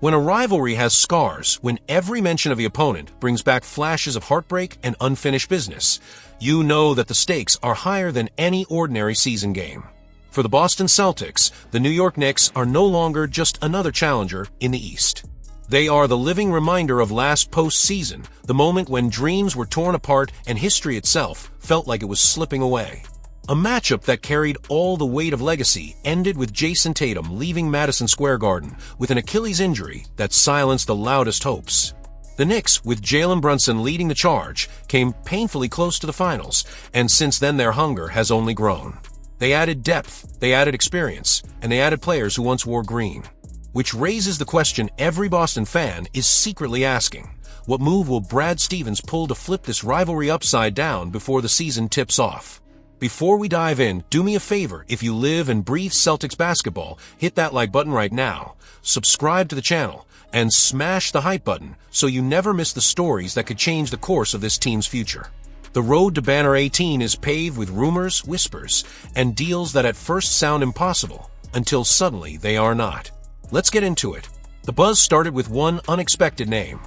When a rivalry has scars, when every mention of the opponent brings back flashes of heartbreak and unfinished business, you know that the stakes are higher than any ordinary season game. For the Boston Celtics, the New York Knicks are no longer just another challenger in the East. They are the living reminder of last postseason, the moment when dreams were torn apart and history itself felt like it was slipping away. A matchup that carried all the weight of legacy ended with Jason Tatum leaving Madison Square Garden with an Achilles injury that silenced the loudest hopes. The Knicks, with Jalen Brunson leading the charge, came painfully close to the finals, and since then their hunger has only grown. They added depth, they added experience, and they added players who once wore green. Which raises the question every Boston fan is secretly asking: what move will Brad Stevens pull to flip this rivalry upside down before the season tips off? Before we dive in, do me a favor: if you live and breathe Celtics basketball, hit that like button right now, subscribe to the channel, and smash the hype button so you never miss the stories that could change the course of this team's future. The road to Banner 18 is paved with rumors, whispers, and deals that at first sound impossible, until suddenly they are not. Let's get into it. The buzz started with one unexpected name.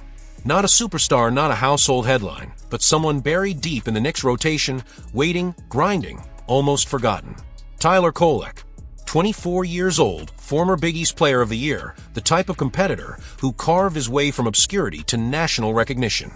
Not a superstar, not a household headline, but someone buried deep in the Knicks rotation, waiting, grinding, almost forgotten. Tyler Kolek. 24 years old, former Big East Player of the Year, the type of competitor who carved his way from obscurity to national recognition.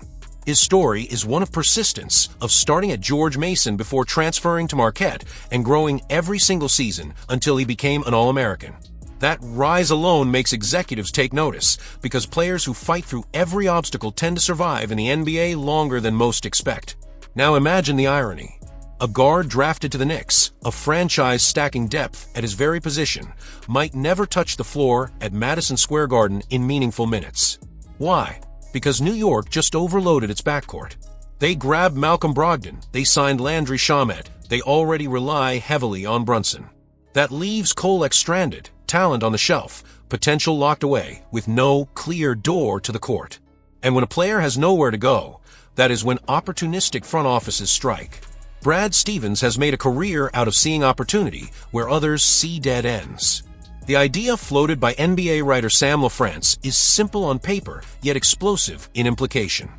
His story is one of persistence, of starting at George Mason before transferring to Marquette and growing every single season until he became an All-American. That rise alone makes executives take notice, because players who fight through every obstacle tend to survive in the NBA longer than most expect. Now imagine the irony. A guard drafted to the Knicks, a franchise stacking depth at his very position, might never touch the floor at Madison Square Garden in meaningful minutes. Why? Because New York just overloaded its backcourt. They grabbed Malcolm Brogdon, they signed Landry Shamet, they already rely heavily on Brunson. That leaves Kolek stranded, talent on the shelf, potential locked away, with no clear door to the court. And when a player has nowhere to go, that is when opportunistic front offices strike. Brad Stevens has made a career out of seeing opportunity where others see dead ends. The idea floated by NBA writer Sam LaFrance is simple on paper, yet explosive in implication.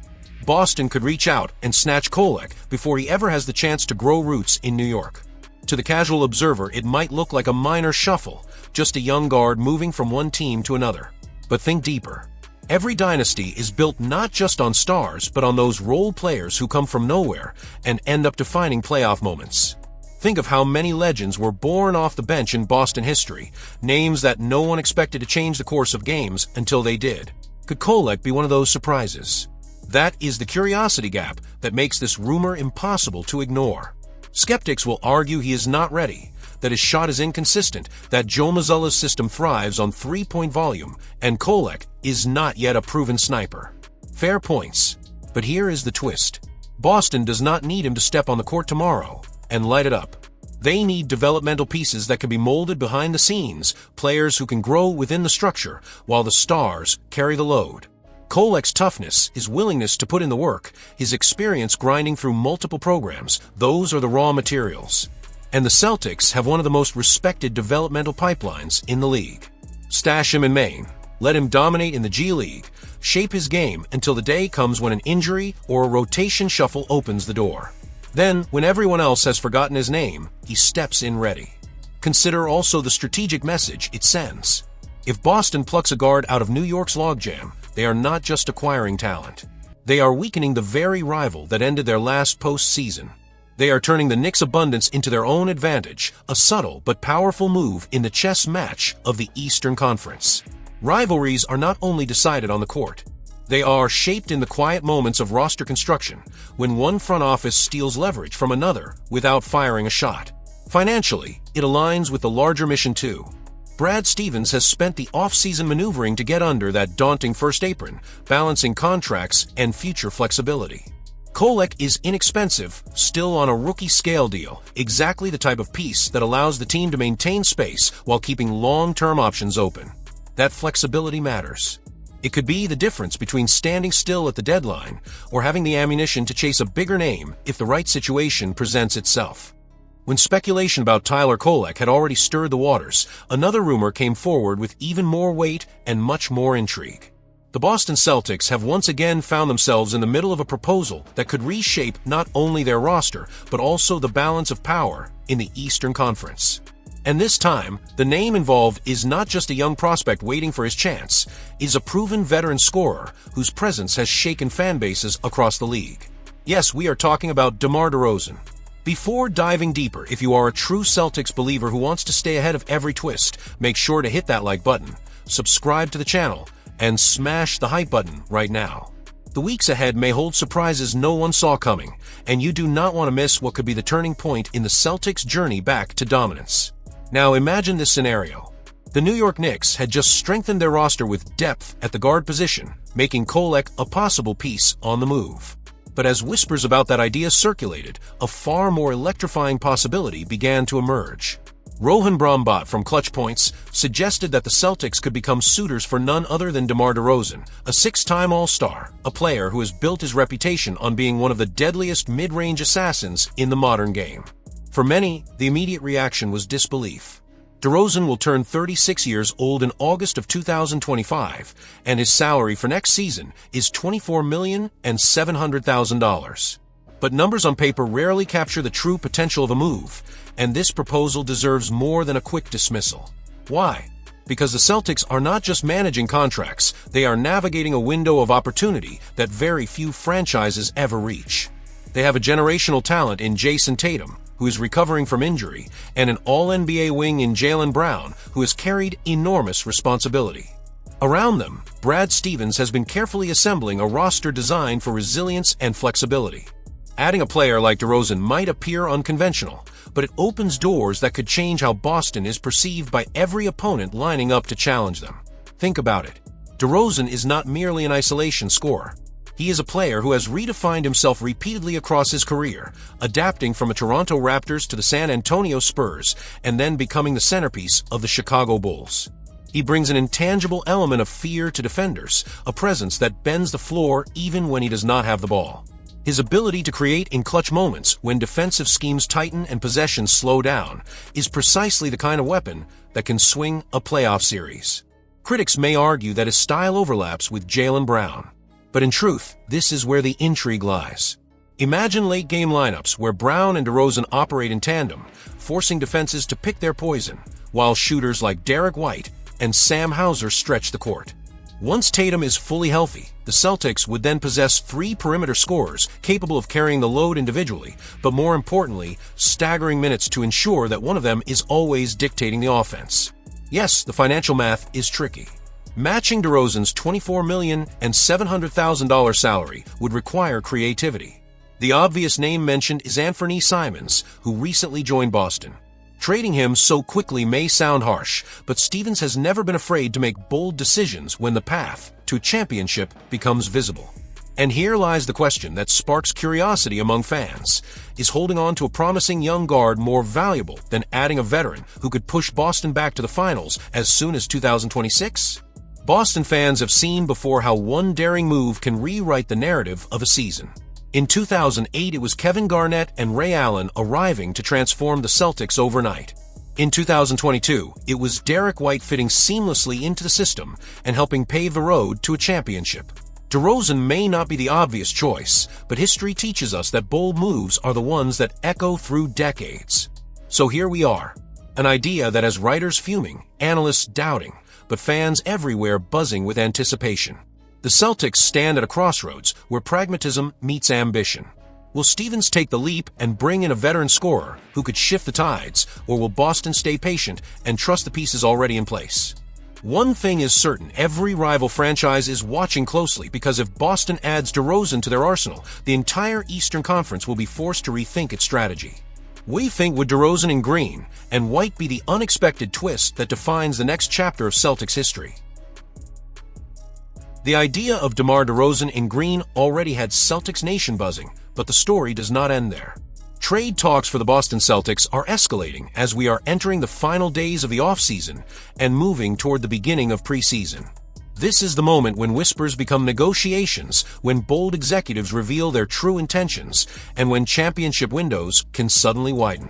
Boston could reach out and snatch Kolek before he ever has the chance to grow roots in New York. To the casual observer, it might look like a minor shuffle, just a young guard moving from one team to another. But think deeper. Every dynasty is built not just on stars, but on those role players who come from nowhere and end up defining playoff moments. Think of how many legends were born off the bench in Boston history, names that no one expected to change the course of games until they did. Could Kolek be one of those surprises? That is the curiosity gap that makes this rumor impossible to ignore. Skeptics will argue he is not ready, that his shot is inconsistent, that Joe Mazzulla's system thrives on three-point volume, and Kolek is not yet a proven sniper. Fair points. But here is the twist. Boston does not need him to step on the court tomorrow and light it up. They need developmental pieces that can be molded behind the scenes, players who can grow within the structure, while the stars carry the load. Kolek's toughness, his willingness to put in the work, his experience grinding through multiple programs, those are the raw materials. And the Celtics have one of the most respected developmental pipelines in the league. Stash him in Maine. Let him dominate in the G League. Shape his game until the day comes when an injury or a rotation shuffle opens the door. Then, when everyone else has forgotten his name, he steps in ready. Consider also the strategic message it sends. If Boston plucks a guard out of New York's logjam, they are not just acquiring talent. They are weakening the very rival that ended their last postseason. They are turning the Knicks' abundance into their own advantage, a subtle but powerful move in the chess match of the Eastern Conference. Rivalries are not only decided on the court. They are shaped in the quiet moments of roster construction, when one front office steals leverage from another without firing a shot. Financially, it aligns with the larger mission too. Brad Stevens has spent the offseason maneuvering to get under that daunting first apron, balancing contracts and future flexibility. Kolek is inexpensive, still on a rookie scale deal, exactly the type of piece that allows the team to maintain space while keeping long-term options open. That flexibility matters. It could be the difference between standing still at the deadline or having the ammunition to chase a bigger name if the right situation presents itself. When speculation about Tyler Kolek had already stirred the waters, another rumor came forward with even more weight and much more intrigue. The Boston Celtics have once again found themselves in the middle of a proposal that could reshape not only their roster, but also the balance of power in the Eastern Conference. And this time, the name involved is not just a young prospect waiting for his chance, it is a proven veteran scorer whose presence has shaken fan bases across the league. Yes, we are talking about DeMar DeRozan. Before diving deeper, if you are a true Celtics believer who wants to stay ahead of every twist, make sure to hit that like button, subscribe to the channel, and smash the hype button right now. The weeks ahead may hold surprises no one saw coming, and you do not want to miss what could be the turning point in the Celtics' journey back to dominance. Now imagine this scenario. The New York Knicks had just strengthened their roster with depth at the guard position, making Kolek a possible piece on the move. But as whispers about that idea circulated, a far more electrifying possibility began to emerge. Rohan Brahmbhatt from Clutch Points suggested that the Celtics could become suitors for none other than DeMar DeRozan, a six-time All-Star, a player who has built his reputation on being one of the deadliest mid-range assassins in the modern game. For many, the immediate reaction was disbelief. DeRozan will turn 36 years old in August of 2025, and his salary for next season is $24,700,000. But numbers on paper rarely capture the true potential of a move, and this proposal deserves more than a quick dismissal. Why? Because the Celtics are not just managing contracts, they are navigating a window of opportunity that very few franchises ever reach. They have a generational talent in Jason Tatum, who is recovering from injury, and an All-NBA wing in Jaylen Brown, who has carried enormous responsibility. Around them, Brad Stevens has been carefully assembling a roster designed for resilience and flexibility. Adding a player like DeRozan might appear unconventional, but it opens doors that could change how Boston is perceived by every opponent lining up to challenge them. Think about it. DeRozan is not merely an isolation scorer. He is a player who has redefined himself repeatedly across his career, adapting from the Toronto Raptors to the San Antonio Spurs, and then becoming the centerpiece of the Chicago Bulls. He brings an intangible element of fear to defenders, a presence that bends the floor even when he does not have the ball. His ability to create in clutch moments when defensive schemes tighten and possessions slow down is precisely the kind of weapon that can swing a playoff series. Critics may argue that his style overlaps with Jaylen Brown. But in truth, this is where the intrigue lies. Imagine late-game lineups where Brown and DeRozan operate in tandem, forcing defenses to pick their poison, while shooters like Derek White and Sam Hauser stretch the court. Once Tatum is fully healthy, the Celtics would then possess three perimeter scorers capable of carrying the load individually, but more importantly, staggering minutes to ensure that one of them is always dictating the offense. Yes, the financial math is tricky. Matching DeRozan's $24,700,000 salary would require creativity. The obvious name mentioned is Anthony Simons, who recently joined Boston. Trading him so quickly may sound harsh, but Stevens has never been afraid to make bold decisions when the path to a championship becomes visible. And here lies the question that sparks curiosity among fans. Is holding on to a promising young guard more valuable than adding a veteran who could push Boston back to the finals as soon as 2026? Boston fans have seen before how one daring move can rewrite the narrative of a season. In 2008, it was Kevin Garnett and Ray Allen arriving to transform the Celtics overnight. In 2022, it was Derek White fitting seamlessly into the system and helping pave the road to a championship. DeRozan may not be the obvious choice, but history teaches us that bold moves are the ones that echo through decades. So here we are, an idea that has writers fuming, analysts doubting, but fans everywhere buzzing with anticipation. The Celtics stand at a crossroads where pragmatism meets ambition. Will Stevens take the leap and bring in a veteran scorer who could shift the tides, or will Boston stay patient and trust the pieces already in place? One thing is certain, every rival franchise is watching closely, because if Boston adds DeRozan to their arsenal, the entire Eastern Conference will be forced to rethink its strategy. We think would DeRozan in green and White be the unexpected twist that defines the next chapter of Celtics history? The idea of DeMar DeRozan in green already had Celtics Nation buzzing, but the story does not end there. Trade talks for the Boston Celtics are escalating as we are entering the final days of the offseason and moving toward the beginning of preseason. This is the moment when whispers become negotiations, when bold executives reveal their true intentions, and when championship windows can suddenly widen.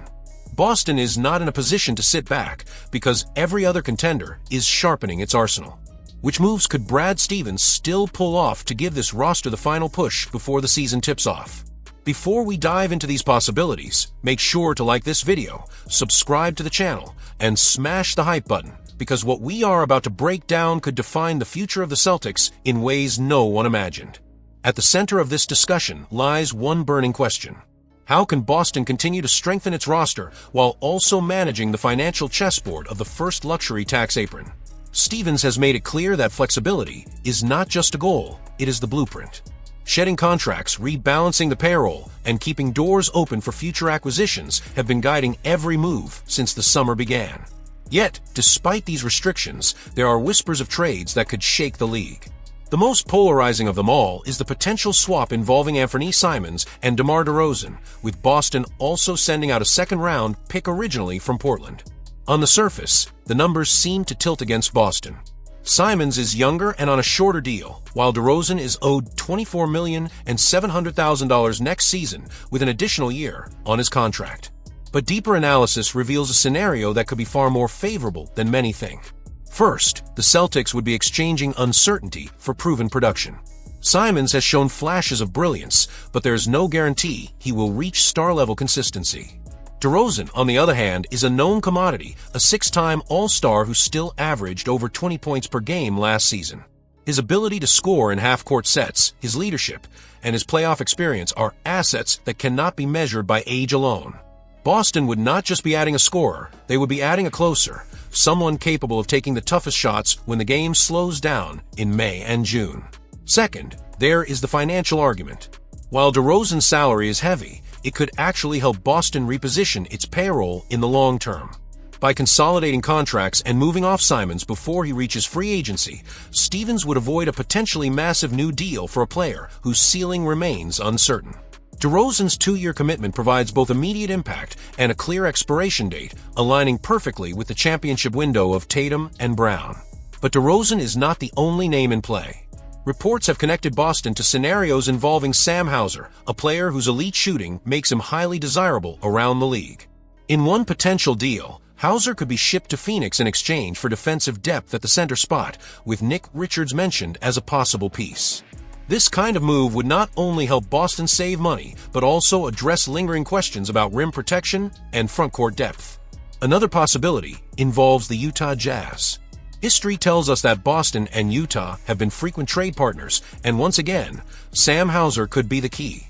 Boston is not in a position to sit back because every other contender is sharpening its arsenal. Which moves could Brad Stevens still pull off to give this roster the final push before the season tips off? Before we dive into these possibilities, make sure to like this video, subscribe to the channel, and smash the hype button, because what we are about to break down could define the future of the Celtics in ways no one imagined. At the center of this discussion lies one burning question. How can Boston continue to strengthen its roster while also managing the financial chessboard of the first luxury tax apron? Stevens has made it clear that flexibility is not just a goal, it is the blueprint. Shedding contracts, rebalancing the payroll, and keeping doors open for future acquisitions have been guiding every move since the summer began. Yet, despite these restrictions, there are whispers of trades that could shake the league. The most polarizing of them all is the potential swap involving Anthony Simons and DeMar DeRozan, with Boston also sending out a second-round pick originally from Portland. On the surface, the numbers seem to tilt against Boston. Simons is younger and on a shorter deal, while DeRozan is owed $24,700,000 next season with an additional year on his contract. But deeper analysis reveals a scenario that could be far more favorable than many think. First, the Celtics would be exchanging uncertainty for proven production. Simons has shown flashes of brilliance, but there is no guarantee he will reach star-level consistency. DeRozan, on the other hand, is a known commodity, a six-time All-Star who still averaged over 20 points per game last season. His ability to score in half-court sets, his leadership, and his playoff experience are assets that cannot be measured by age alone. Boston would not just be adding a scorer, they would be adding a closer, someone capable of taking the toughest shots when the game slows down in May and June. Second, there is the financial argument. While DeRozan's salary is heavy, it could actually help Boston reposition its payroll in the long term. By consolidating contracts and moving off Simons before he reaches free agency, Stevens would avoid a potentially massive new deal for a player whose ceiling remains uncertain. DeRozan's 2-year commitment provides both immediate impact and a clear expiration date, aligning perfectly with the championship window of Tatum and Brown. But DeRozan is not the only name in play. Reports have connected Boston to scenarios involving Sam Hauser, a player whose elite shooting makes him highly desirable around the league. In one potential deal, Hauser could be shipped to Phoenix in exchange for defensive depth at the center spot, with Nick Richards mentioned as a possible piece. This kind of move would not only help Boston save money, but also address lingering questions about rim protection and frontcourt depth. Another possibility involves the Utah Jazz. History tells us that Boston and Utah have been frequent trade partners, and once again, Sam Hauser could be the key.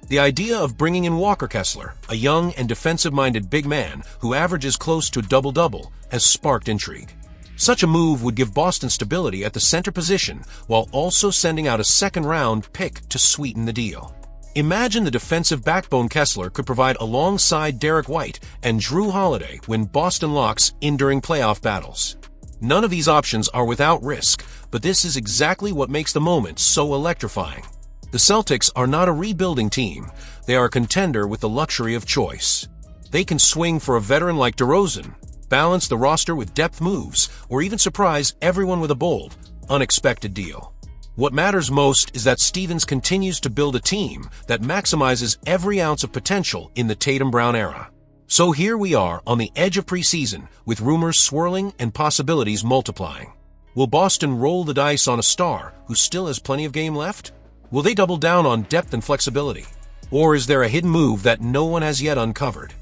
The idea of bringing in Walker Kessler, a young and defensive-minded big man who averages close to a double-double, has sparked intrigue. Such a move would give Boston stability at the center position while also sending out a second-round pick to sweeten the deal. Imagine the defensive backbone Kessler could provide alongside Derek White and Drew Holiday when Boston locks in during playoff battles. None of these options are without risk, but this is exactly what makes the moment so electrifying. The Celtics are not a rebuilding team, they are a contender with the luxury of choice. They can swing for a veteran like DeRozan, balance the roster with depth moves, or even surprise everyone with a bold, unexpected deal. What matters most is that Stevens continues to build a team that maximizes every ounce of potential in the Tatum-Brown era. So here we are on the edge of preseason, with rumors swirling and possibilities multiplying. Will Boston roll the dice on a star who still has plenty of game left? Will they double down on depth and flexibility? Or is there a hidden move that no one has yet uncovered?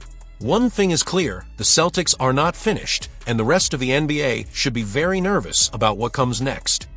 One thing is clear, the Celtics are not finished, and the rest of the NBA should be very nervous about what comes next.